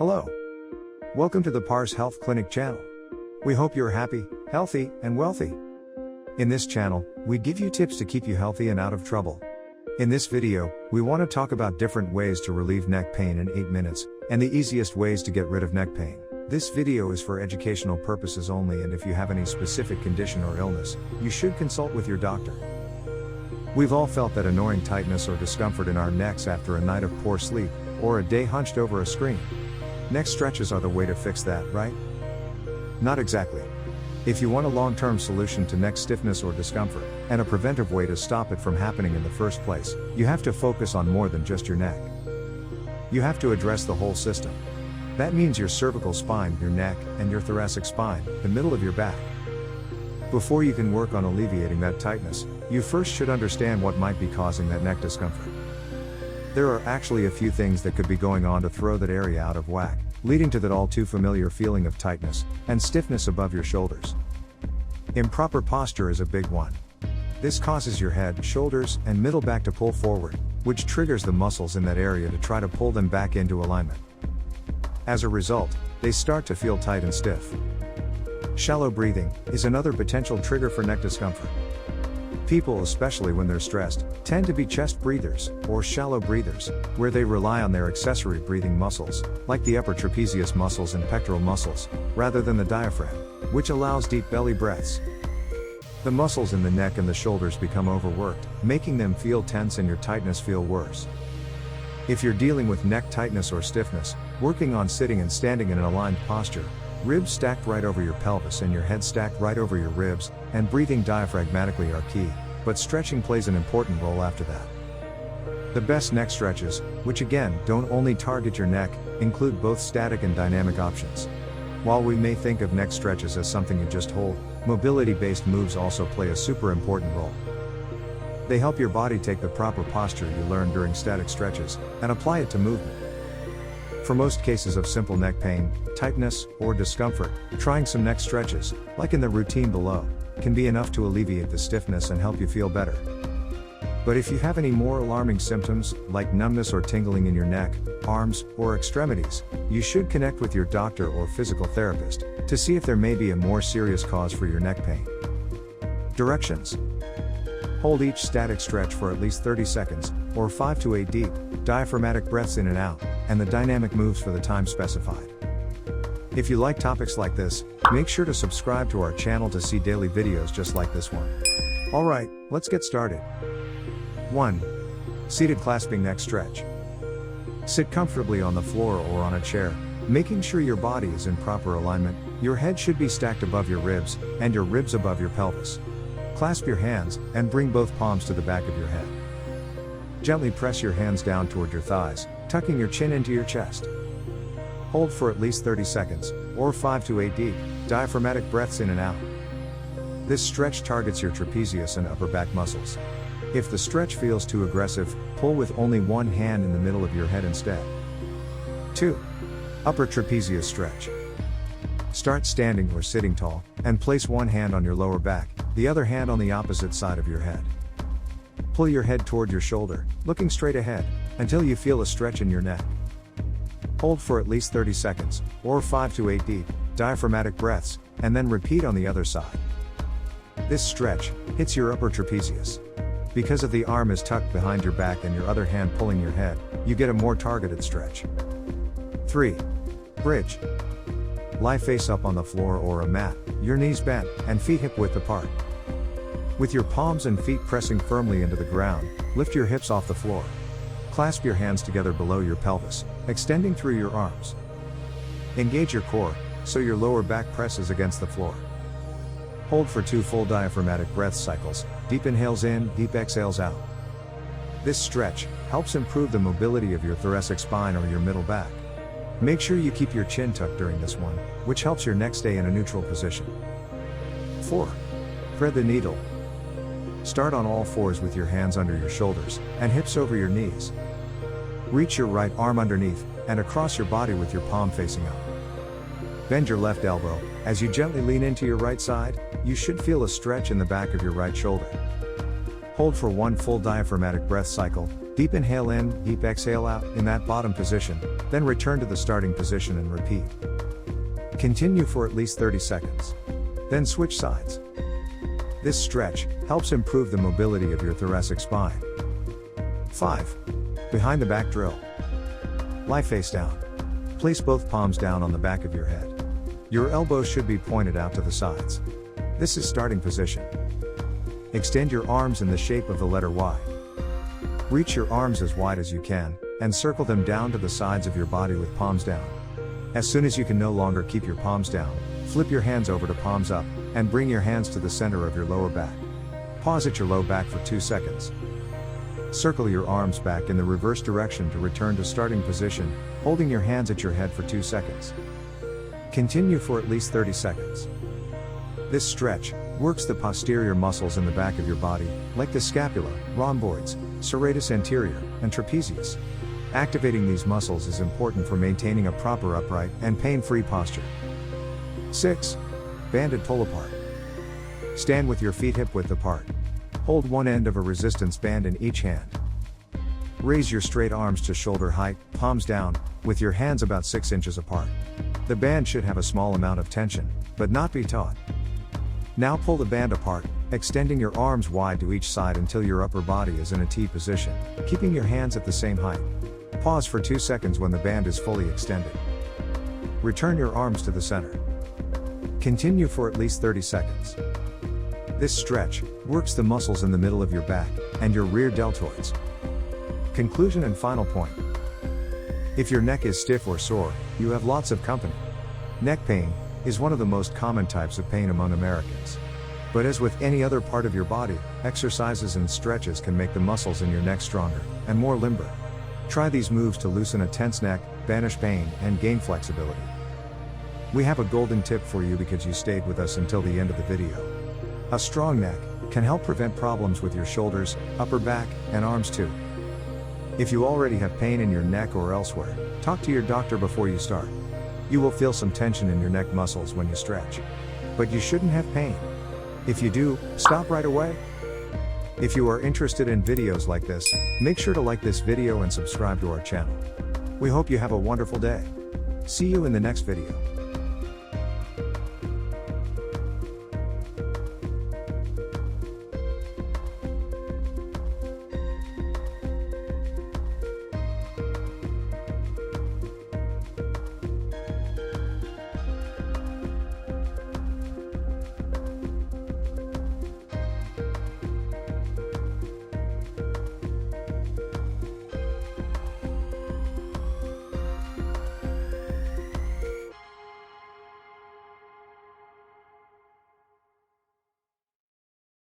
Hello. Welcome to the PARS Health Clinic channel. We hope you're happy, healthy, and wealthy. In this channel, we give you tips to keep you healthy and out of trouble. In this video, we want to talk about different ways to relieve neck pain in 8 minutes, and the easiest ways to get rid of neck pain. This video is for educational purposes only, and if you have any specific condition or illness, you should consult with your doctor. We've all felt that annoying tightness or discomfort in our necks after a night of poor sleep, or a day hunched over a screen. Neck stretches are the way to fix that, right? Not exactly. If you want a long-term solution to neck stiffness or discomfort, and a preventive way to stop it from happening in the first place, you have to focus on more than just your neck. You have to address the whole system. That means your cervical spine, your neck, and your thoracic spine, the middle of your back. Before you can work on alleviating that tightness, you first should understand what might be causing that neck discomfort. There are actually a few things that could be going on to throw that area out of whack, leading to that all too familiar feeling of tightness and stiffness above your shoulders. Improper posture is a big one. This causes your head, shoulders, and middle back to pull forward, which triggers the muscles in that area to try to pull them back into alignment. As a result, they start to feel tight and stiff. Shallow breathing is another potential trigger for neck discomfort. People, especially when they're stressed, tend to be chest breathers, or shallow breathers, where they rely on their accessory breathing muscles, like the upper trapezius muscles and pectoral muscles, rather than the diaphragm, which allows deep belly breaths. The muscles in the neck and the shoulders become overworked, making them feel tense and your tightness feel worse. If you're dealing with neck tightness or stiffness, working on sitting and standing in an aligned posture, ribs stacked right over your pelvis and your head stacked right over your ribs, and breathing diaphragmatically are key, but stretching plays an important role after that. The best neck stretches, which again don't only target your neck, include both static and dynamic options. While we may think of neck stretches as something you just hold, mobility-based moves also play a super important role. They help your body take the proper posture you learned during static stretches, and apply it to movement. For most cases of simple neck pain, tightness, or discomfort, trying some neck stretches, like in the routine below, can be enough to alleviate the stiffness and help you feel better. But if you have any more alarming symptoms, like numbness or tingling in your neck, arms, or extremities, you should connect with your doctor or physical therapist to see if there may be a more serious cause for your neck pain. Directions. Hold each static stretch for at least 30 seconds, or 5 to 8 deep, diaphragmatic breaths in and out, and the dynamic moves for the time specified. If you like topics like this, make sure to subscribe to our channel to see daily videos just like this one. Alright, let's get started. 1. Seated Clasping Neck Stretch. Sit comfortably on the floor or on a chair, making sure your body is in proper alignment. Your head should be stacked above your ribs, and your ribs above your pelvis. Clasp your hands, and bring both palms to the back of your head. Gently press your hands down toward your thighs, tucking your chin into your chest. Hold for at least 30 seconds, or 5 to 8 deep, diaphragmatic breaths in and out. This stretch targets your trapezius and upper back muscles. If the stretch feels too aggressive, pull with only one hand in the middle of your head instead. 2. Upper trapezius stretch. Start standing or sitting tall, and place one hand on your lower back, the other hand on the opposite side of your head. Pull your head toward your shoulder, looking straight ahead, until you feel a stretch in your neck. Hold for at least 30 seconds, or 5 to 8 deep, diaphragmatic breaths, and then repeat on the other side. This stretch hits your upper trapezius. Because of the arm is tucked behind your back and your other hand pulling your head, you get a more targeted stretch. 3. Bridge. Lie face up on the floor or a mat, your knees bent, and feet hip width apart. With your palms and feet pressing firmly into the ground, lift your hips off the floor. Clasp your hands together below your pelvis, extending through your arms. Engage your core, so your lower back presses against the floor. Hold for 2 full diaphragmatic breath cycles, deep inhales in, deep exhales out. This stretch helps improve the mobility of your thoracic spine or your middle back. Make sure you keep your chin tucked during this one, which helps your neck stay in a neutral position. 4. Thread the needle. Start on all fours with your hands under your shoulders, and hips over your knees. Reach your right arm underneath, and across your body with your palm facing up. Bend your left elbow. As you gently lean into your right side, you should feel a stretch in the back of your right shoulder. Hold for 1 full diaphragmatic breath cycle, Deep inhale in, deep exhale out in that bottom position, then return to the starting position and repeat. Continue for at least 30 seconds. Then switch sides. This stretch helps improve the mobility of your thoracic spine. 5. Behind the back drill. Lie face down. Place both palms down on the back of your head. Your elbows should be pointed out to the sides. This is starting position. Extend your arms in the shape of the letter Y. Reach your arms as wide as you can, and circle them down to the sides of your body with palms down. As soon as you can no longer keep your palms down, flip your hands over to palms up, and bring your hands to the center of your lower back. Pause at your low back for 2 seconds. Circle your arms back in the reverse direction to return to starting position, holding your hands at your head for 2 seconds. Continue for at least 30 seconds. This stretch works the posterior muscles in the back of your body, like the scapula, rhomboids, serratus anterior, and trapezius. Activating these muscles is important for maintaining a proper upright and pain-free posture. 6. Banded pull apart. Stand with your feet hip width apart. Hold one end of a resistance band in each hand. Raise your straight arms to shoulder height, palms down, with your hands about 6 inches apart. The band should have a small amount of tension, but not be taut. Now pull the band apart, extending your arms wide to each side until your upper body is in a T position, keeping your hands at the same height. Pause for 2 seconds when the band is fully extended. Return your arms to the center. Continue for at least 30 seconds. This stretch works the muscles in the middle of your back and your rear deltoids. Conclusion and final point. If your neck is stiff or sore, you have lots of company. Neck pain is one of the most common types of pain among Americans. But as with any other part of your body, exercises and stretches can make the muscles in your neck stronger and more limber. Try these moves to loosen a tense neck, banish pain, and gain flexibility. We have a golden tip for you because you stayed with us until the end of the video. A strong neck can help prevent problems with your shoulders, upper back, and arms too. If you already have pain in your neck or elsewhere, talk to your doctor before you start. You will feel some tension in your neck muscles when you stretch. But you shouldn't have pain. If you do, stop right away. If you are interested in videos like this, make sure to like this video and subscribe to our channel. We hope you have a wonderful day. See you in the next video.